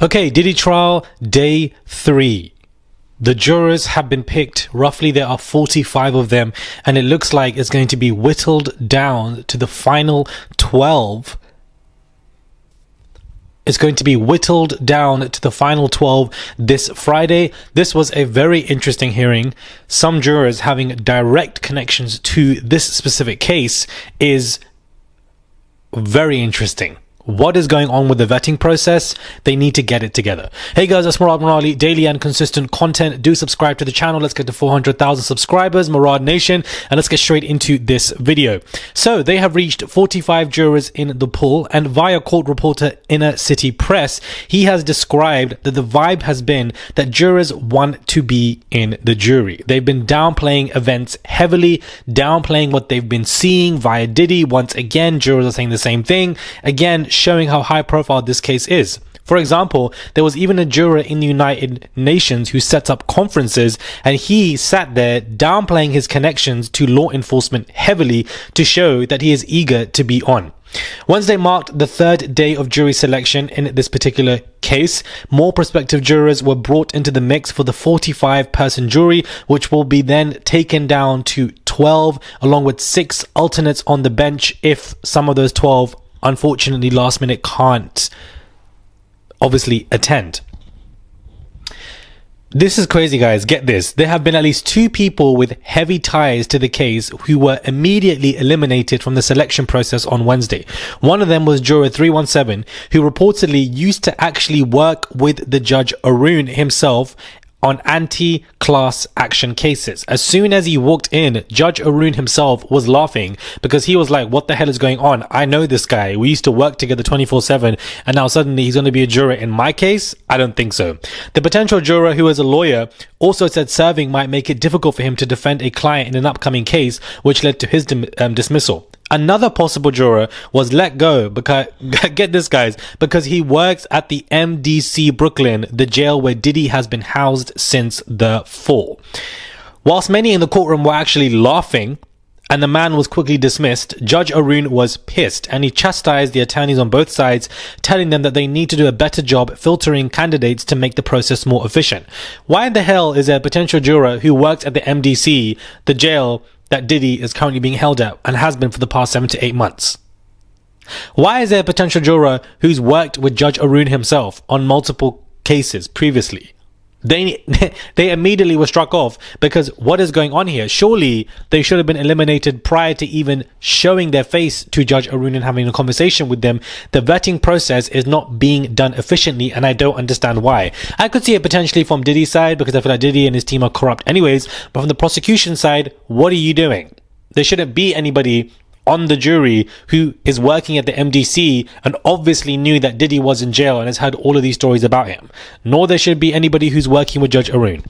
Okay, Diddy trial day 3. The jurors have been picked. Roughly there are 45 of them, and it looks like it's going to be whittled down to the final 12. It's going to be whittled down to the final 12 this Friday. This was a very interesting hearing. Some jurors having direct connections to this specific case is very interesting. What is going on with the vetting process? They need to get it together. Hey guys, it's Murad Morali. Daily and consistent content. Do subscribe to the channel. Let's get to 400,000 subscribers, Murad Nation, and let's get straight into this video. So they have reached 45 jurors in the pool, and via court reporter Inner City Press, he has described that the vibe has been that jurors want to be in the jury. They've been downplaying events heavily, downplaying what they've been seeing via Diddy. Once again, jurors are saying the same thing. Again, showing how high profile this case is. For example, there was even a juror in the United Nations who sets up conferences, and he sat there downplaying his connections to law enforcement heavily to show that he is eager to be on. Wednesday marked the third day of jury selection in this particular case. More prospective jurors were brought into the mix for the 45-person jury, which will be then taken down to 12, along with 6 alternates on the bench if some of those 12 unfortunately last minute can't obviously attend. This is crazy, guys. Get this. There have been at least 2 people with heavy ties to the case who were immediately eliminated from the selection process on Wednesday. One of them was juror 317, who reportedly used to actually work with the judge Arun himself on anti-class action cases. As soon as he walked in, Judge Arun himself was laughing because he was like, what the hell is going on? I know this guy. We used to work together 24/7, and now suddenly he's going to be a juror in my case? I don't think so. The potential juror, who is a lawyer, also said serving might make it difficult for him to defend a client in an upcoming case, which led to his dismissal. Another possible juror was let go because, get this guys, because he works at the MDC Brooklyn, the jail where Diddy has been housed since the fall. Whilst many in the courtroom were actually laughing and the man was quickly dismissed, Judge Arun was pissed, and he chastised the attorneys on both sides, telling them that they need to do a better job filtering candidates to make the process more efficient. Why the hell is there a potential juror who works at the MDC, the jail that Diddy is currently being held at and has been for the past 7 to 8 months? Why is there a potential juror who's worked with Judge Arun himself on multiple cases previously? They immediately were struck off because what is going on here? Surely they should have been eliminated prior to even showing their face to Judge Arun and having a conversation with them. The vetting process is not being done efficiently, and I don't understand why. I could see it potentially from Diddy's side because I feel like Diddy and his team are corrupt anyways, but from the prosecution side, what are you doing? There shouldn't be anybody on the jury who is working at the MDC and obviously knew that Diddy was in jail and has heard all of these stories about him. Nor there should be anybody who's working with Judge Arun.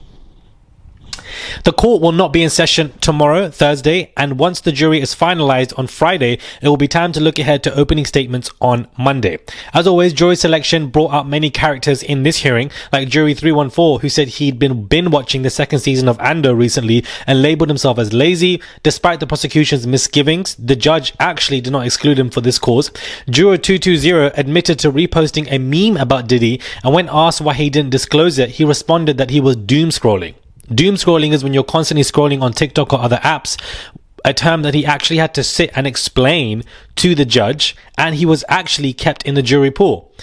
The court will not be in session tomorrow, Thursday, and once the jury is finalized on Friday, it will be time to look ahead to opening statements on Monday. As always, jury selection brought out many characters in this hearing, like jury 314, who said he'd been watching the second season of Ando recently and labeled himself as lazy. Despite the prosecution's misgivings, the judge actually did not exclude him for this cause. Juror 220 admitted to reposting a meme about Diddy, and when asked why he didn't disclose it, he responded that he was doom scrolling. Doom scrolling is when you're constantly scrolling on TikTok or other apps, a term that he actually had to sit and explain to the judge, and he was actually kept in the jury pool.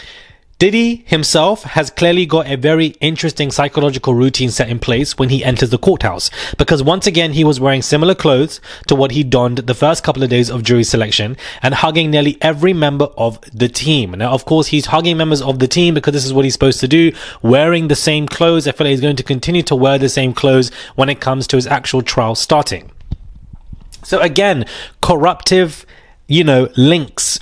Diddy himself has clearly got a very interesting psychological routine set in place when he enters the courthouse, because once again he was wearing similar clothes to what he donned the first couple of days of jury selection and hugging nearly every member of the team. Now, of course, he's hugging members of the team because this is what he's supposed to do, wearing the same clothes. I feel like he's going to continue to wear the same clothes when it comes to his actual trial starting. So again, corruptive, links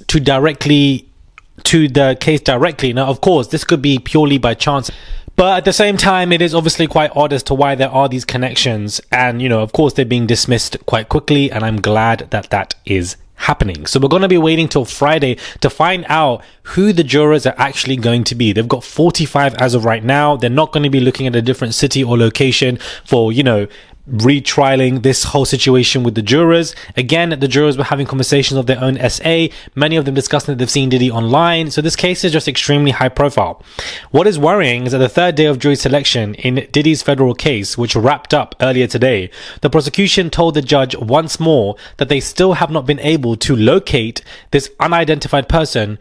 to the case directly. Now, of course, this could be purely by chance, but at the same time, it is obviously quite odd as to why there are these connections. And, of course, they're being dismissed quite quickly, and I'm glad that that is happening. So we're going to be waiting till Friday to find out who the jurors are actually going to be. They've got 45 as of right now. They're not going to be looking at a different city or location for, retrialing this whole situation with the jurors. Again, the jurors were having conversations of their own SA, many of them discussing that they've seen Diddy online. So this case is just extremely high profile. What is worrying is that the third day of jury selection in Diddy's federal case, which wrapped up earlier today, the prosecution told the judge once more that they still have not been able to locate this unidentified person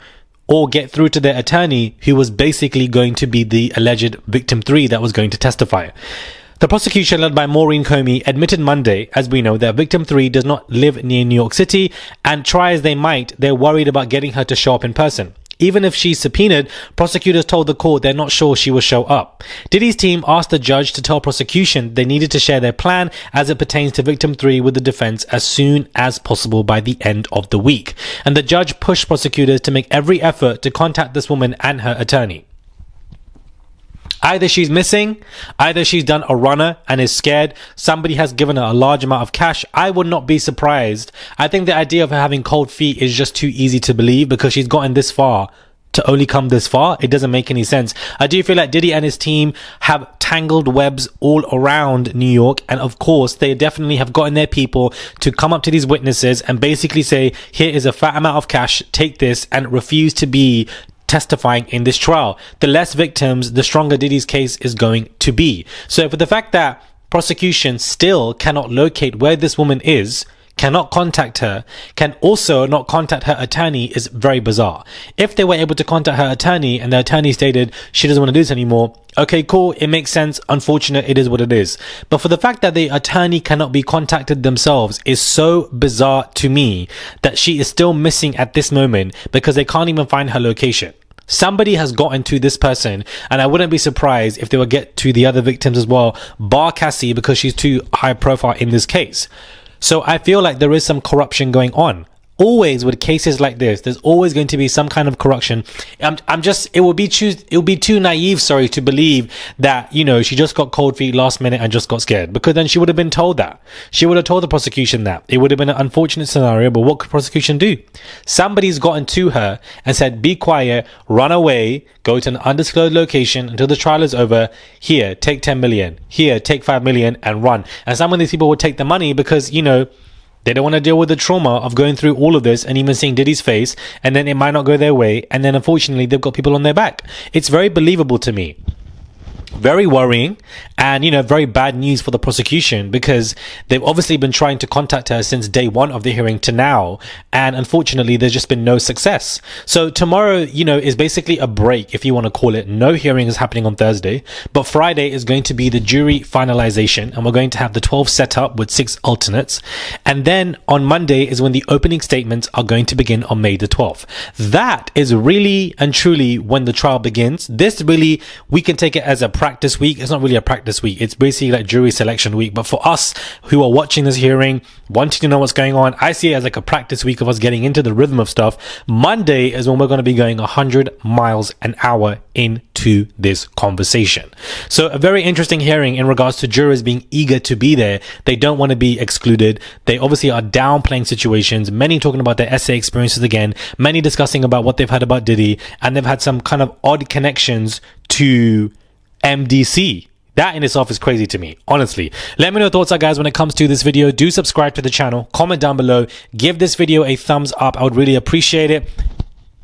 or get through to their attorney, who was basically going to be the alleged victim 3 that was going to testify. The prosecution, led by Maureen Comey, admitted Monday, as we know, that victim 3 does not live near New York City, and try as they might, they're worried about getting her to show up in person. Even if she's subpoenaed, prosecutors told the court they're not sure she will show up. Diddy's team asked the judge to tell prosecution they needed to share their plan as it pertains to victim 3 with the defense as soon as possible by the end of the week. And the judge pushed prosecutors to make every effort to contact this woman and her attorney. Either she's missing, either she's done a runner and is scared, somebody has given her a large amount of cash. I would not be surprised. I think the idea of her having cold feet is just too easy to believe, because she's gotten this far to only come this far. It doesn't make any sense. I do feel like Diddy and his team have tangled webs all around New York, and of course they definitely have gotten their people to come up to these witnesses and basically say, here is a fat amount of cash, take this, and refuse to be testifying in this trial. The less victims, the stronger Diddy's case is going to be. So for the fact that prosecution still cannot locate where this woman is, cannot contact her, can also not contact her attorney, is very bizarre. If they were able to contact her attorney and the attorney stated she doesn't want to do this anymore, okay, cool, it makes sense, unfortunate, it is what it is. But for the fact that the attorney cannot be contacted themselves is so bizarre to me, that she is still missing at this moment because they can't even find her location. Somebody has gotten to this person, and I wouldn't be surprised if they would get to the other victims as well, bar Cassie, because she's too high profile in this case. So I feel like there is some corruption going on. Always with cases like this, there's always going to be some kind of corruption. It would be too naive, to believe that, she just got cold feet last minute and just got scared, because then she would have been told that. She would have told the prosecution that. It would have been an unfortunate scenario, but what could prosecution do? Somebody's gotten to her and said, be quiet, run away, go to an undisclosed location until the trial is over. Here, take 10 million. Here, take 5 million and run. And some of these people would take the money because, they don't want to deal with the trauma of going through all of this and even seeing Diddy's face, and then it might not go their way, and then unfortunately they've got people on their back. It's very believable to me. Very worrying, and very bad news for the prosecution, because they've obviously been trying to contact her since day one of the hearing to now, and unfortunately there's just been no success. So tomorrow, is basically a break, if you want to call it. No hearing is happening on Thursday, but Friday is going to be the jury finalization, and we're going to have the 12 set up with 6 alternates, and then on Monday is when the opening statements are going to begin on May the 12th. That is really and truly when the trial begins. This really, we can take it as a practice week. It's not really a practice week, it's basically like jury selection week. But for us who are watching this hearing, wanting to know what's going on, I see it as like a practice week of us getting into the rhythm of stuff. Monday is when we're going to be going 100 miles an hour into this conversation. So a very interesting hearing in regards to jurors being eager to be there. They don't want to be excluded. They obviously are downplaying situations, many talking about their SA experiences again, many discussing about what they've heard about Diddy, and they've had some kind of odd connections to MDC. That in itself is crazy to me, honestly. Let me know your thoughts are, guys, when it comes to this video. Do subscribe to the channel, comment down below, give this video a thumbs up. I would really appreciate it.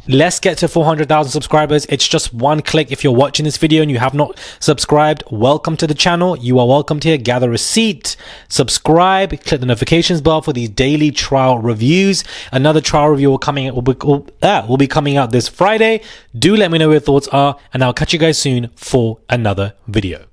Let's get to 400,000 subscribers. It's just one click. If you're watching this video and you have not subscribed, welcome to the channel. You are welcomed here. Gather a seat, subscribe, click the notifications bell for these daily trial reviews. Another trial review will be coming out this Friday. Do let me know what your thoughts are, and I'll catch you guys soon for another video.